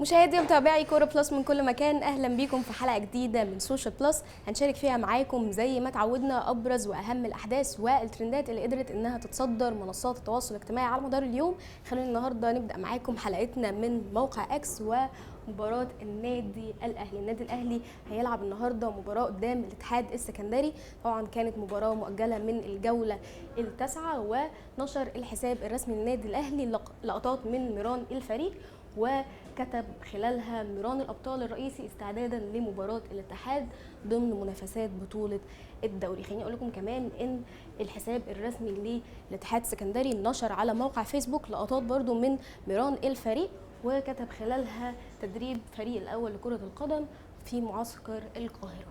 مشاهدي ومتابعي كوره بلس من كل مكان، اهلا بيكم في حلقه جديده من سوشيال بلس. هنشارك فيها معاكم زي ما تعودنا ابرز واهم الاحداث والترندات اللي قدرت انها تتصدر منصات التواصل الاجتماعي على مدار اليوم. خلونا النهارده نبدا معاكم حلقتنا من موقع اكس ومباراه النادي الاهلي. النادي الاهلي هيلعب النهارده مباراه قدام الاتحاد السكندري. طبعا كانت مباراه مؤجله من الجوله التاسعه، ونشر الحساب الرسمي للنادي الاهلي لقطات من ميران الفريق، وكتب خلالها ميران الابطال الرئيسي استعدادا لمباراه الاتحاد ضمن منافسات بطوله الدوري. خليني اقول لكم كمان ان الحساب الرسمي للاتحاد السكندري نشر على موقع فيسبوك لقطات برضو من ميران الفريق، وكتب خلالها تدريب فريق الاول لكره القدم في معسكر القاهره.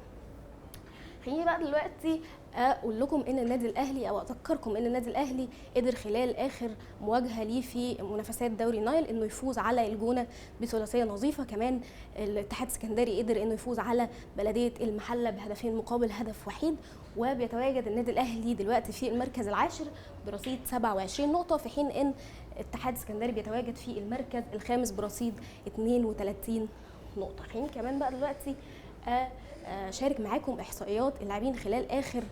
خليني بقى دلوقتي اقول لكم ان النادي الاهلي، او اذكركم ان النادي الاهلي قدر خلال اخر مواجهه ليه في منافسات دوري نايل انه يفوز على الجونه بثلاثيه نظيفه. كمان الاتحاد السكندري قدر انه يفوز على بلديه المحله بهدفين مقابل هدف وحيد، وبيتواجد النادي الاهلي دلوقتي في المركز العاشر برصيد 27 نقطه، في حين ان الاتحاد السكندري بيتواجد في المركز الخامس برصيد 32 نقطه. خليني كمان بقى دلوقتي شارك معاكم احصائيات اللاعبين خلال اخر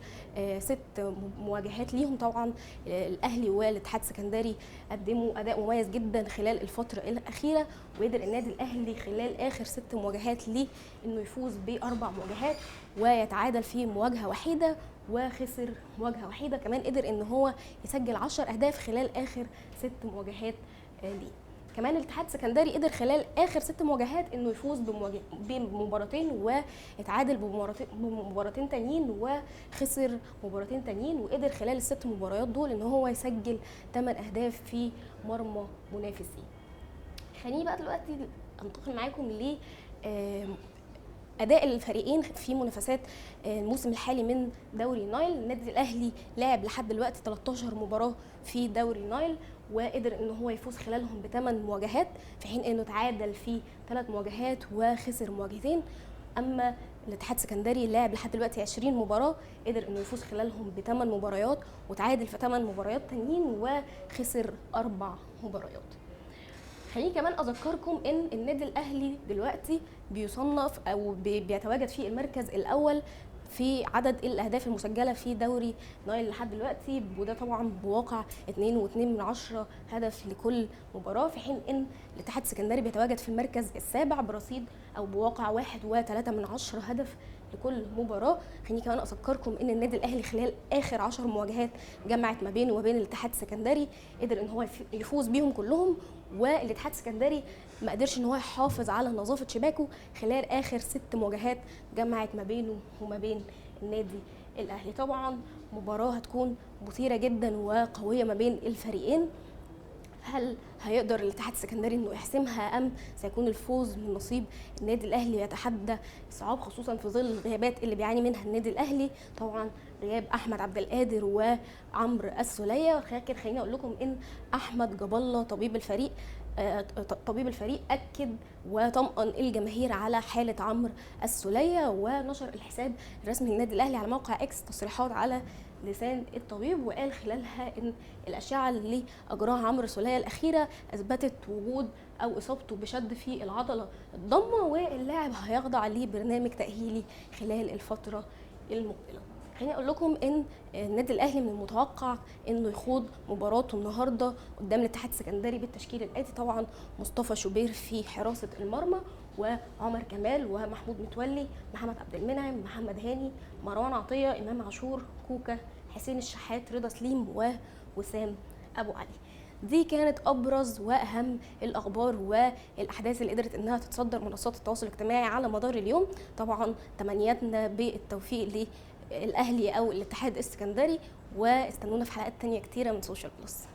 6 مواجهات ليهم. طبعا الاهلي والاتحاد السكندري قدموا اداء مميز جدا خلال الفتره الاخيره، وقدر النادي الاهلي خلال اخر 6 مواجهات ليه انه يفوز ب4 مواجهات ويتعادل في مواجهه وحيده وخسر مواجهه وحيده. كمان قدر ان هو يسجل 10 اهداف خلال اخر 6 مواجهات ليه. كمان الاتحاد السكندري قدر خلال اخر 6 مواجهات انه يفوز بمباراتين ويتعادل بمباراتين تانيين وخسر مباراتين تانيين، وقدر خلال ال6 مباريات دول ان هو يسجل 8 اهداف في مرمى منافسين. خليني بقى دلوقتي انتقل معاكم ل اداء الفريقين في منافسات الموسم الحالي من دوري نايل. النادي الاهلي لعب لحد دلوقتي 13 مباراه في دوري نايل، وقدر ان هو يفوز خلالهم ب8 مواجهات، في حين انه تعادل في 3 مواجهات وخسر مواجهتين. اما الاتحاد السكندري لعب لحد دلوقتي 20 مباراه، قدر انه يفوز خلالهم ب8 مباريات وتعادل في 8 مباريات تانيين وخسر 4 مباريات. خليني كمان اذكركم ان النادي الاهلي دلوقتي بيصنف او بيتواجد في المركز الاول في عدد الاهداف المسجله في دوري نايل لحد دلوقتي، وده طبعا بواقع 2.2 هدف لكل مباراه، في حين ان الاتحاد السكندري بيتواجد في المركز السابع برصيد او بواقع 1.3 هدف لكل مباراه. خليني كمان اذكركم ان النادي الاهلي خلال اخر 10 مواجهات جمعت ما بينه وبين الاتحاد السكندري قدر ان هو يفوز بيهم كلهم، والاتحاد السكندري ما قدرش ان هو يحافظ على نظافه شباكه خلال اخر 6 مواجهات جمعت ما بينه وما بين النادي الاهلي. طبعا مباراه هتكون مثيره جدا وقويه ما بين الفريقين. هل هيقدر الاتحاد السكندري انه يحسمها ام سيكون الفوز من نصيب النادي الاهلي؟ يتحدى الصعاب خصوصا في ظل الغيابات اللي بيعاني منها النادي الاهلي، طبعا غياب احمد عبد القادر وعمرو السوليه. لكن خليني اقول لكم ان احمد جاب الله طبيب الفريق اكد وطمأن الجماهير على حاله عمرو السوليه، ونشر الحساب الرسمي للنادي الاهلي على موقع اكس تصريحات على لسان الطبيب، وقال خلالها ان الاشعه اللي اجراها عمرو السوليه الاخيره اثبتت وجود او اصابته بشد في العضله الضمه، واللاعب هيخضع لبرنامج تاهيلي خلال الفتره المقبله. خليني اقول لكم ان النادي الاهلي من المتوقع انه يخوض مباراته النهارده قدام الاتحاد السكندري بالتشكيل الاتي. طبعا مصطفى شوبير في حراسه المرمى، وعمر كمال ومحمود متولي، محمد عبد المنعم، محمد هاني، مروان عطيه، امام عاشور، كوكا، حسين الشحات، رضا سليم، ووسام ابو علي. دي كانت ابرز واهم الاخبار والاحداث اللي قدرت انها تتصدر منصات التواصل الاجتماعي على مدار اليوم. طبعا تمنياتنا بالتوفيق للاهلي او الاتحاد السكندري، واستنونا في حلقات تانية كتيره من سوشيال بلس.